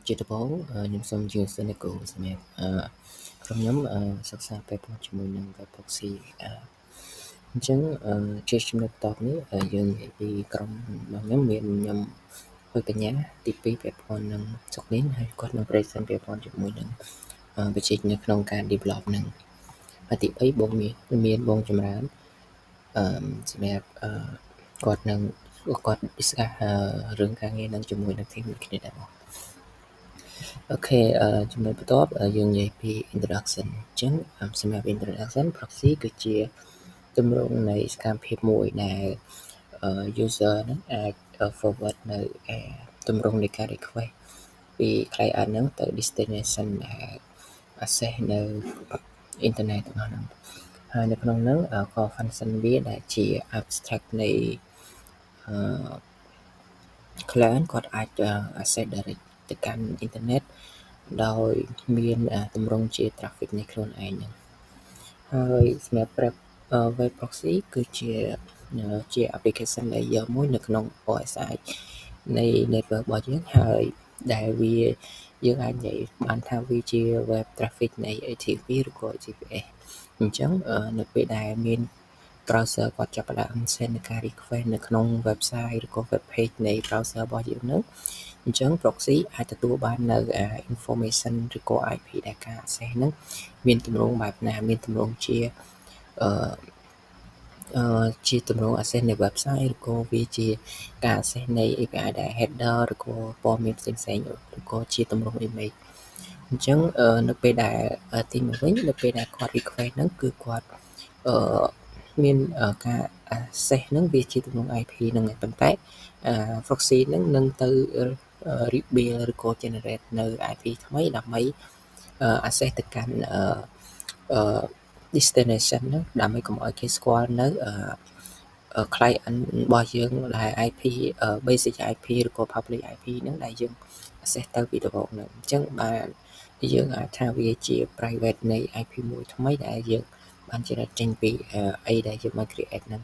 ជាដំបូងខ្ញុំសូមជម្រាបសួរអ្នកគ្រូសម្រាប់ក្រុមខ្ញុំសិក្សាពាក់ព័ន្ធជាមួយនឹង Web Proxy អញ្ចឹងជាចំណុចបន្ទាប់នេះយើងនិយាយពីក្រុមរបស់ខ្ញុំមានខ្ញុំហើយកញ្ញាទី2ពាក់ព័ន្ធនឹងសុកនេះហើយគាត់នឹង present ពាក់ព័ន្ធជាមួយនឹងបច្ចេកនៅក្នុងការ develop នឹងហើយទី3បងមានបងចម្រើនសម្រាប់គាត់នឹងគាត់ discuss រឿងការងារនឹងជាមួយនឹង team គ្នាដែរបងអូខេចំណុចបន្ទាប់យើងនិយាយពី introduction អញ្ចឹងសម្រាប់ introduction proxy គឺជាទម្រង់នៃសកម្មភាពមួយដែល user ហ្នឹងអាច forward នៅទម្រង់នៃការ request ពី client ហ្នឹងទៅ destination ដែល access នៅ internet ទាំងអស់ហ្នឹងហើយនៅក្នុងហ្នឹងក៏ function វាដែលជា abstract នៃ client គាត់អាច access direct ទៅកាន់ internet ដោយមានទម្រង់ជា traffic នៃខ្លួនឯងហ្នឹងហើយសម្រាប់ web proxy គឺជា application layer មួយនៅក្នុង OSI នៃ network របស់យើងហើយដែលយើងអាចនិយាយបានថាវាជា web traffic នៃ HTTP ឬក៏ HTTPS អញ្ចឹងនៅពេលដែលមាន browser គាត់ចាប់ផ្ដើម send ការ request នៅក្នុង website ឬក៏ web page នៃ browser របស់យើងហ្នឹងអញ្ចឹង proxy អាចទទួលបាននៅ information ឬក៏ IP ដែលការ access ហ្នឹងមានទម្រង់បែបណាមានទម្រង់ជាទម្រង់ access នៃ website ឬក៏វាជាការ access នៃ API ដែល header ឬក៏ព័ត៌មានផ្សេងៗឬក៏ជាទម្រង់ image អញ្ចឹងនៅពេលដែលទីមកវិញនៅពេលដែលគាត់ request ហ្នឹងគឺគាត់មានការ access ហ្នឹងវាជាទម្រង់ IP ហ្នឹងឯងប៉ុន្តែ proxy ហ្នឹងនឹងទៅ rebuild ឬក៏ generate នៅ IP ថ្មីដើម្បី access ទៅកាន់destination ហ្នឹងដើម្បីកុំឲ្យគេស្គាល់នៅ client របស់យើងដែល IP basic IP ឬក៏ public IP ហ្នឹងដែលយើង access ទៅពីដំបូងហ្នឹងអញ្ចឹងបានយើងអាចថាវាជា private នៃ IP មួយថ្មីដែលយើងបាន generate ចេញពីអីដែលយើងបាន create ហ្នឹង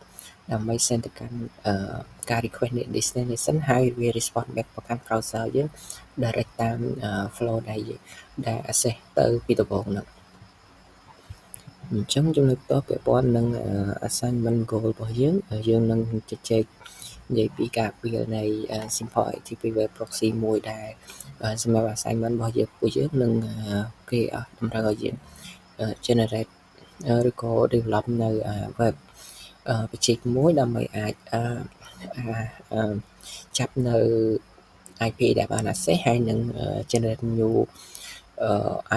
ដើម្បី send ទៅកាន់ការ request នៃ destination ហើយវា respond back ទៅកាន់ browser យើង direct តាម flow ដែល access ទៅពីដំបូងហ្នឹងអញ្ចឹងចំណុចបន្ទាប់ពាក់ព័ន្ធនឹង assignment goal របស់យើងនឹងជជែកនិយាយពីការពារនៃ simple HTTP web proxy មួយដែលសម្រាប់ assignment របស់យើងនឹងគេតម្រូវឲ្យយើង generate ឬក៏ develop នៅ web បច្ចេកមួយដើម្បីអាចចាប់នៅ IP ដែលបាន access ហើយនឹង generate new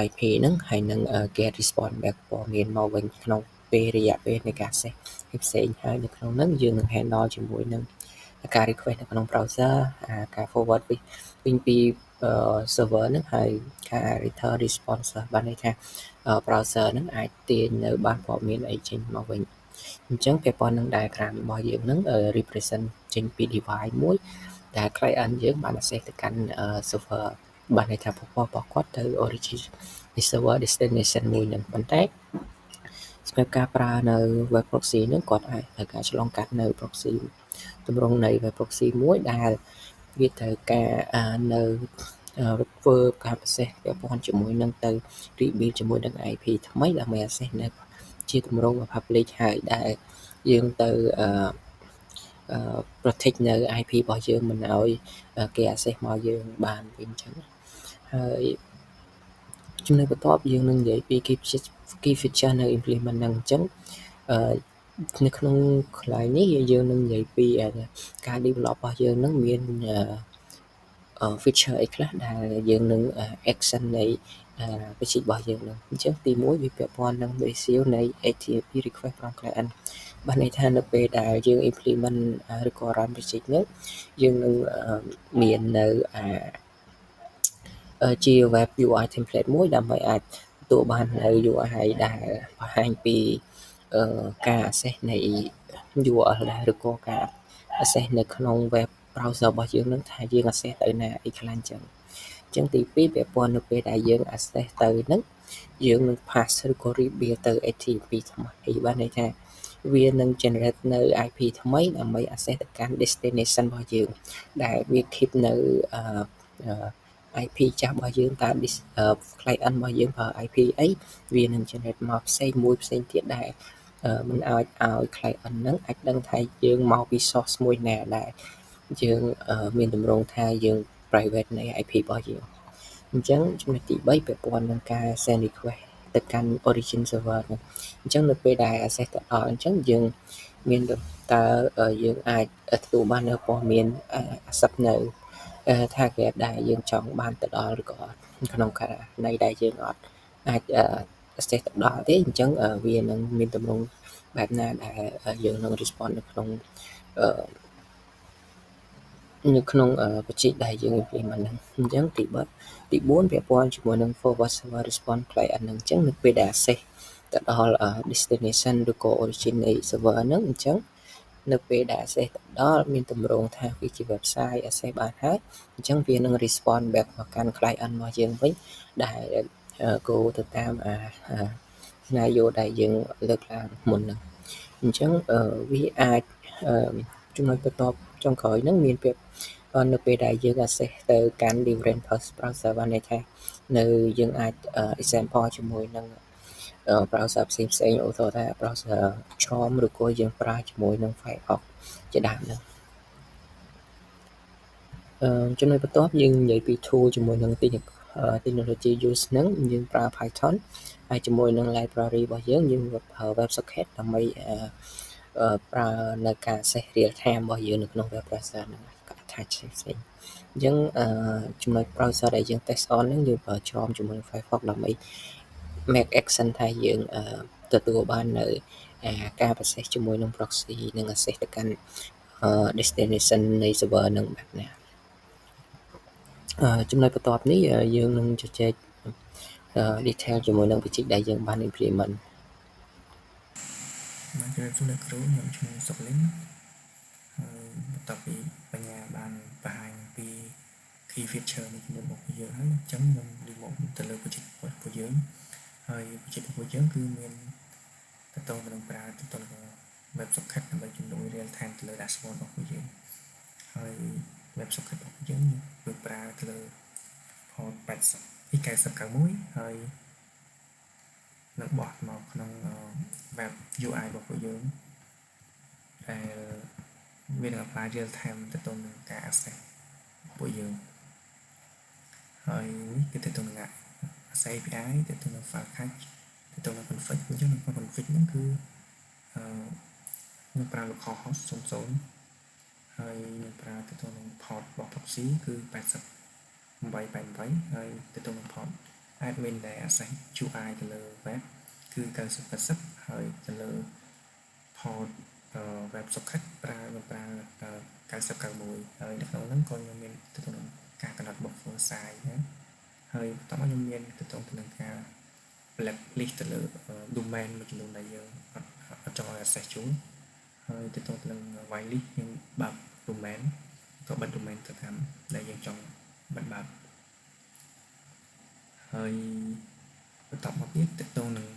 IP ហ្នឹងហើយនឹង get response back ព័ត៌មានមកវិញក្នុងរយៈពេលនៃការ access ផ្សេងហើយនៅក្នុងហ្នឹងយើងនឹង handle ជាមួយនឹងការ request នៅក្នុង browser ការ forward វិញពី server ហ្នឹងហើយការ return response បានន័យថា browser ហ្នឹងអាចទាញនៅបានព័ត៌មានអីចេញមកវិញអញ្ចឹងពាក់ព័ន្ធនឹង diagram របស់យើងហ្នឹង represent ចេញពី device មួយដែល client យើងបាន access ទៅកាន់ server បានន័យថាប្រព័ន្ធរបស់គាត់ទៅ origin server destination មួយហ្នឹងប៉ុន្តែសម្រាប់ការប្រើនៅ web proxy ហ្នឹងគាត់អាចត្រូវការឆ្លងកាត់នៅ proxy ទម្រង់នៃ web proxy មួយដែលវាត្រូវការនៅធ្វើការ process ពាក់ព័ន្ធជាមួយនឹងទៅ rebuild ជាមួយនឹង IP ថ្មីដើម្បី access នៅជាទម្រង់ public ហើយដែលយើងទៅ protect នៅ IP របស់យើងមិនឲ្យគេ access មកយើងបានវិញអញ្ចឹងហើយចំណុចបន្ទាប់យើងនឹងនិយាយពី key feature នៅ implement ហ្នឹងអញ្ចឹងនៅក្នុង slide នេះយើងនឹងនិយាយពីការ develop របស់យើងហ្នឹងមាន feature អីខ្លះដែលយើងនឹង action នៃបច្ចេករបស់យើងហ្នឹងអញ្ចឹងទី1វាពាក់ព័ន្ធនឹង ratio នៃ HTTP request from client បានន័យថានៅពេលដែលយើង implement ឬក៏ run បច្ចេកនេះយើងនឹងមាននៅជា web UI template មួយដើម្បីអាចទទួលបាននៅ UI ដែលបង្ហាញពីការ access នៃ URL ដែរឬក៏ការ access នៅក្នុង web browser របស់យើងនឹងថាយើង access ទៅណាអីខ្លះអញ្ចឹងទី2ពាក់ព័ន្ធនៅពេលដែលយើង access ទៅហ្នឹងយើងនឹង pass ឬក៏ rebuild ទៅ HTTP ថ្មីបានន័យថាវានឹង generate នៅ IP ថ្មីដើម្បី access ទៅកាន់ destination របស់យើងដែលវា keep នៅ IP ចាស់របស់យើងតើ client របស់យើងប្រើ IP អីវានឹង generate មកផ្សេងមួយផ្សេងទៀតដែរមិនឲ្យ client ហ្នឹងអាចដឹងថាយើងមកពី source មួយណាដែរយើងមានទម្រង់ថាយើង private នៃ IP របស់យើងអញ្ចឹងចំណុចទី3ពាក់ព័ន្ធនឹងការ send request ទៅកាន់ origin server ហ្នឹងអញ្ចឹងនៅពេលដែល access ទៅដល់អញ្ចឹងយើងមានតើយើងអាចទទួលបាននៅព័ត៌មាន accept នៅ target ដែលយើងចង់បានទៅដល់ឬក៏អត់ក្នុងករណីដែលយើងអត់អាចaccess ទៅដល់ទេអញ្ចឹងវានឹងមានទម្រង់បែបណាដែលយើងនឹង respond នៅក្នុងបច្ចេកដែលយើង implement ហ្នឹងអញ្ចឹងទី4ពាក់ព័ន្ធជាមួយនឹង forward server response client ហ្នឹងអញ្ចឹងនៅពេលដែល access ទៅដល់ destination ឬក៏ origin នៃ server ហ្នឹងអញ្ចឹងនៅពេលដែល access ទៅដល់មានទម្រង់ថាវាជា website access បានហើយអញ្ចឹងវានឹង respond back មកកាន់ client របស់យើងវិញដែល go ទៅតាមscenario ដែលយើងលើកឡើងមុនហ្នឹងអញ្ចឹងវាអាចចំណុចបន្ទាប់ចុងក្រោយហ្នឹងមាននៅពេលដែលយើង access ទៅកាន់ different browser បានន័យថានៅយើងអាច example ជាមួយនឹងbrowser ផ្សេងឧទាហរណ៍ថា browser Chrome ឬក៏យើងប្រើជាមួយនឹង Firefox ជាដើមហ្នឹងចំណុចបន្ទាប់យើងនិយាយពី tool ជាមួយនឹង technology use ហ្នឹងយើងប្រើ Python ហើយជាមួយនឹង library របស់យើងប្រើ WebSocket ដើម្បីប្រើនៅការ access real time របស់យើងនៅក្នុង web browser ហ្នឹង attach ផ្សេងអញ្ចឹងចំណុច browser ដែលយើង test on ហ្នឹងយើងប្រើ Chrome ជាមួយនឹង Firefox ដើម្បី make action ថាយើងទទួលបាននៅការ access ជាមួយនឹង proxy និង access ទៅកាន់ destination នៃ server ហ្នឹងបែបណាចំណុចបន្ទាប់នេះយើងនឹងជជែក detail ជាមួយនឹងបច្ចេកដែលយើងបាន implement បានជម្រាបសួរអ្នកគ្រូខ្ញុំឈ្មោះសុកលីនហើយបន្ទាប់ពីបញ្ញាបានបង្ហាញពី key feature នៃជំនួយរបស់យើងហើយអញ្ចឹងខ្ញុំរៀបមកទៅលើបច្ចេករបស់យើងហើយបច្ចេករបស់យើងគឺមានតទៅនឹងប្រើទៅទៅ web socket ដើម្បីជំនួយ real time ទៅលើ dashboard របស់យើងហើយ web socket របស់យើងគឺប្រើទៅលើ port 9091ហើយនឹងបោះមកក្នុង web UI របស់ពួកយើងដែលវានឹង apply real time ទៅទៅនឹងការ access របស់យើងហើយនេះគឺទៅទៅនឹង access API ទៅទៅនឹង file cache ទៅទៅនឹង config អញ្ចឹងនៅក្នុង config ហ្នឹងគឺខ្ញុំប្រើ localhost 00ហើយខ្ញុំប្រើទៅទៅនឹង port របស់ proxy គឺ8088ហើយទៅទៅនឹង port admin ដែល access UI ទៅលើ web គឺ9080ហើយទៅលើ port web socket ប្រើ9091ហើយនៅក្នុងហ្នឹងក៏ខ្ញុំមានទៅទៅនឹងការកំណត់ buffer size ណាហើយបន្តមកខ្ញុំមានទៅទៅនឹងការ blacklist ទៅលើ domain មួយចំនួនដែលយើងអត់ចង់ឲ្យ access ជូនហើយទៅទៅនឹង whitelist ខ្ញុំបើក domain ក៏បិទ domain ទៅតាមដែលយើងចង់បិទបើកហើយបន្តមកទៀតទៅទៅនឹង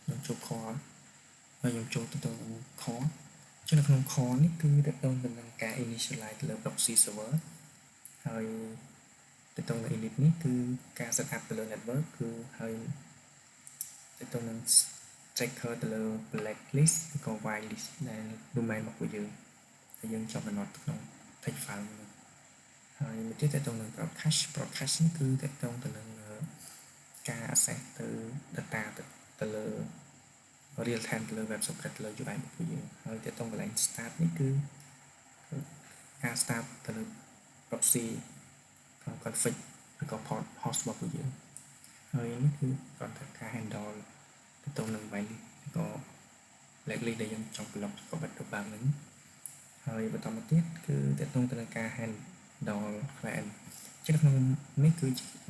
ខ្ញុំជួប core ហើយខ្ញុំចូលទៅទៅនឹង core ចឹងនៅក្នុង core នេះគឺទៅទៅនឹងការ initialize ទៅលើ proxy server ហើយទៅទៅនឹង init នេះគឺការ set up ទៅលើ network គឺហើយទៅទៅនឹង tracker ទៅលើ blacklist ឬក៏ whitelist ដែល domain របស់ពួកយើងហើយយើងចង់កំណត់ក្នុង text file នេះហើយមួយទៀតទៅទៅនឹង broadcast នេះគឺទៅទៅនឹងការ access ទៅ data ទៅលើ real time ទៅលើ web socket ទៅលើ UI របស់ពួកយើងហើយទៅទៅកន្លែង start នេះគឺការ start ទៅលើ proxy config ឬក៏ port host របស់ពួកយើងហើយនេះគឺគាត់ថាការ handle ទៅទៅនឹង whitelist ឬក៏ blacklist ដែលយើងចង់ block ក៏បិទទៅបានហ្នឹងហើយបន្តមកទៀតគឺទៅទៅនឹងការ handle client ចឹងក្នុងនេះគឺ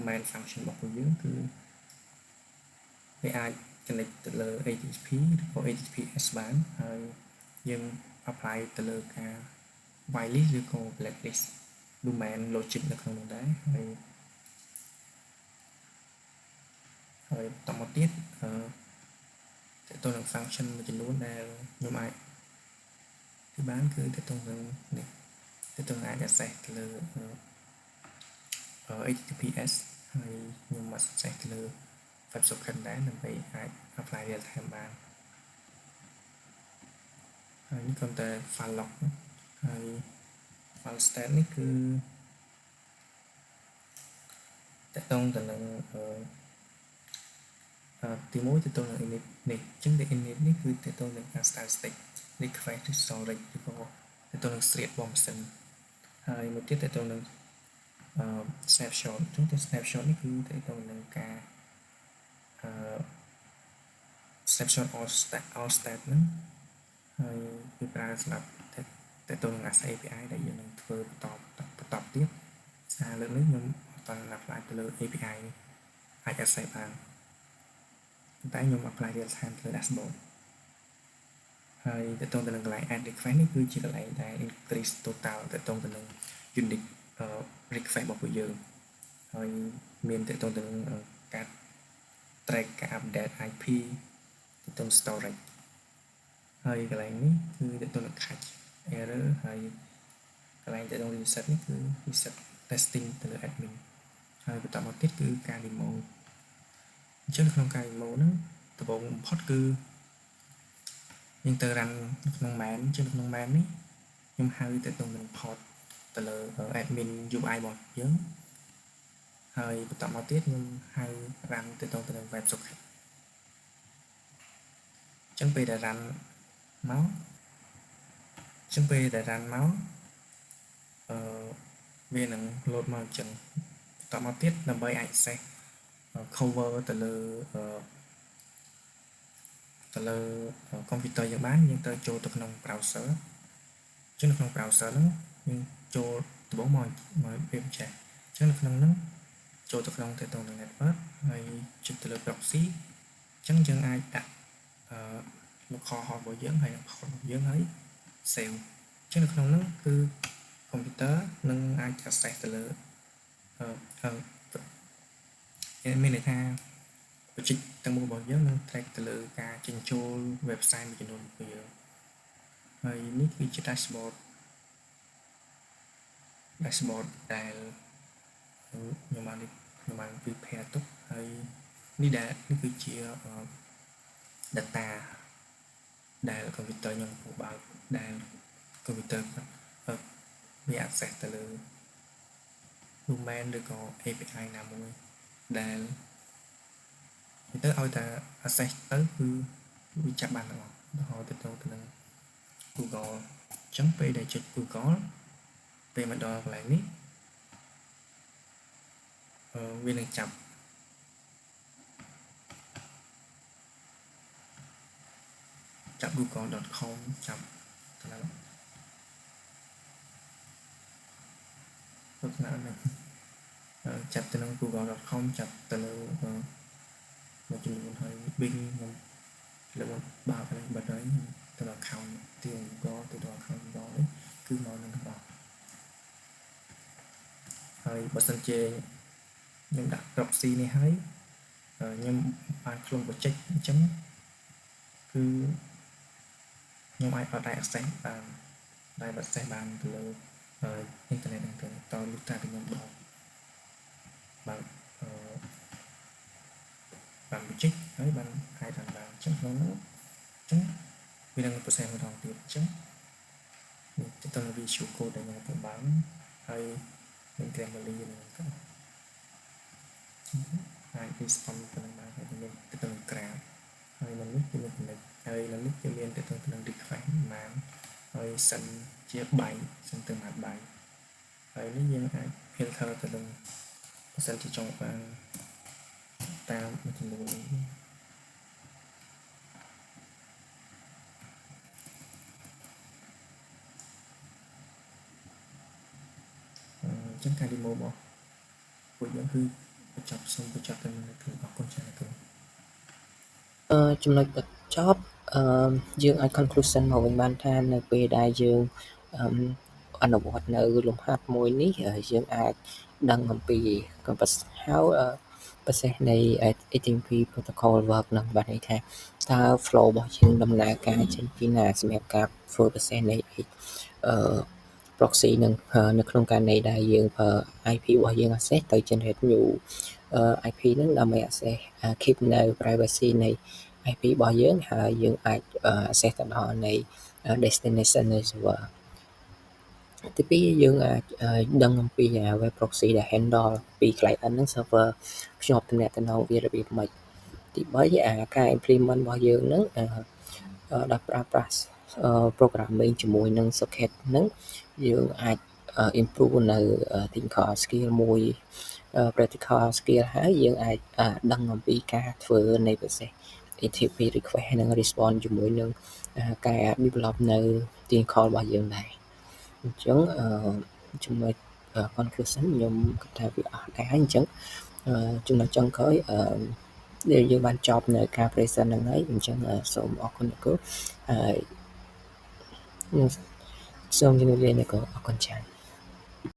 main function របស់ពួកយើងគឺវាអាច connect ទៅលើ HTTP ឬក៏ HTTPS បានហើយយើង apply ទៅលើការ whitelist ឬក៏ blacklist domain logic នៅក្នុងនោះដែរហើយបន្តមកទៀតទៅនឹង function មួយចំនួនដែលខ្ញុំអាចទីបានគឺទៅនឹងនេះទៅនឹងអាច access ទៅលើ HTTPS ហើយខ្ញុំមកសេះទៅលើ WebSocket ដែរដើម្បីអាច apply real time បានហើយនេះគ្រាន់តែ file log ហើយ file state នេះគឺតកតងទៅនឹងទីមួយតកតងនឹង init នេះអញ្ចឹង the init នេះគឺតកតងនឹង static request to storage ឬក៏តកតងនឹងស្រៀតរបស់ម៉ាស៊ីនហើយមួយទៀតតកតងនឹងsnapshot អញ្ចឹងទៅ snapshot នេះគឺតកតងនឹងការ snapshot all state ហ្នឹងហើយគឺប្រើសម្រាប់តកតងនឹង ASA API ដែលយើងនឹងធ្វើបន្តទៀតសារលើកនេះខ្ញុំអត់បាន apply ទៅលើ API នេះអាច access បានតែខ្ញុំ apply real time ទៅលើ dashboard ហើយតកតងទៅនឹងកន្លែង add request នេះគឺជាកន្លែងដែល increase total តកតងទៅនឹង unique request របស់ពួកយើងហើយមានតកតងទៅនឹងការ track ការ update IP តកតង storage ហើយកន្លែងនេះគឺតកតងនឹង catch error ហើយកន្លែងតកតង reset នេះគឺ reset testing ទៅលើ admin ហើយបន្តមកទៀតគឺការ demo អញ្ចឹងក្នុងការ demo ហ្នឹងដំបូងបំផុតគឺយើងទៅ run ក្នុង main អញ្ចឹងក្នុង main នេះខ្ញុំហៅទៅក្នុង port ទៅលើ admin UI របស់យើងហើយបន្តមកទៀតខ្ញុំហៅ run ទៅក្នុង WebSocket អញ្ចឹងពេលដែល run មកវានឹង load មកអញ្ចឹងបន្តមកទៀតដើម្បីអាច access cover ទៅលើ computer យើងបានយើងត្រូវចូលទៅក្នុង browser អញ្ចឹងនៅក្នុង browser ហ្នឹងយើងចូលដំបូងមកវាចេះអញ្ចឹងនៅក្នុងហ្នឹងចូលទៅក្នុង network ហើយចុចទៅលើ proxy អញ្ចឹងយើងអាចដាក់local host របស់យើងហើយ port របស់យើងហើយ save អញ្ចឹងនៅក្នុងហ្នឹងគឺ computer នឹងអាច access ទៅលើមានន័យថាបច្ចេកទាំងមូលរបស់យើងនឹង track ទៅលើការចេញចូល website មួយចំនួនរបស់យើងហើយនេះគឺជា dashboard ដែលខ្ញុំបាន prepare ទុកហើយនេះគឺជា data ដែល computer ខ្ញុំពុះបើកដែល computer វា access ទៅលើ domain ឬក៏ API ណាមួយដែលទៅឲ្យតែ access ទៅគឺវាចាប់បានទាំងអស់ឧទាហរណ៍ទៅនឹង Google អញ្ចឹងពេលដែលចុច Google ពេលមកដល់កន្លែងនេះវានឹងចាប់google.com ចាប់ទៅណាចាប់ទៅនឹង google.com ចាប់ទៅលើមួយចំនួនហើយ Bing ខ្ញុំលើកបើកហើយបាត់ហើយទៅ account ទី Google ទៅ account Google នេះគឺមកនឹងទាំងអស់ហើយបើសិនជាខ្ញុំដាក់ proxy នេះហើយខ្ញុំបានខ្លួន project អញ្ចឹងគឺខ្ញុំអាចអត់ដែរ access បានទៅលើ internet ហ្នឹងទៅតលុះតែខ្ញុំបានproject ហើយបានអាចបានអញ្ចឹងក្នុងនោះអញ្ចឹងវានឹង process ម្ដងទៀតអញ្ចឹងទៅដល់ visual code ដែលខ្ញុំទៅបានហើយមាន Grammarly ហ្នឹងទៅហើយ respond ទៅនឹងបានហើយមានទៅនឹង graph ហើយនៅនេះគឺមាន connect ហើយនៅនេះគឺមានទៅនឹង request បានហើយសិនជា byte សិនទៅមក byte ហើយនេះយើងអាច filter ទៅនឹងបើសិនជាចង់បានតាមមួយចំនួននេះអញ្ចឹងការ demo របស់ពួកយើងគឺបញ្ចប់ទៅនឹងគឺអរគុណច្រើនគ្រូចំណុចបញ្ចប់យើងអាច conclusion មកវិញបានថានៅពេលដែលយើងអនុវត្តនៅលំហាត់មួយនេះយើងអាចដឹងអំពី compass ហើយprocess នៃ HTTP protocol work នឹងបានន័យថាតើ flow របស់យើងដំណើរការចេញពីណាសម្រាប់ការធ្វើ process នៃ proxy នឹងនៅក្នុងករណីដែលយើងប្រើ IP របស់យើង access ទៅ generate new IP ហ្នឹងដើម្បី access keep នៅ privacy នៃ IP របស់យើងហើយយើងអាច access ទៅដល់នៃ destination នៃ server ទី2យើងអាចដឹងអំពី web proxy ដែល handle ពី client ហ្នឹង server ភ្ជាប់ទំនាក់ទំនងវារបៀបម៉េចទី3ការ implement របស់យើងហ្នឹងដោយប្រើប្រាស់ programming ជាមួយនឹង socket ហ្នឹងយើងអាច improve នៅ technical skill មួយ practical skill ហើយយើងអាចដឹងអំពីការធ្វើនៃ process HTTP request និង response ជាមួយនឹងការ develop នៅ technical របស់យើងដែរអញ្ចឹងចំណុច conclusion ខ្ញុំគិតថាវាអស់ដែរអញ្ចឹងចំណុចចុងក្រោយដែលយើងបានចប់នៅការ present ហ្នឹងហើយអញ្ចឹងសូមអរគុណលោកគ្រូហើយសូមជម្រាបលាលោកគ្រូអរគុណច្រើន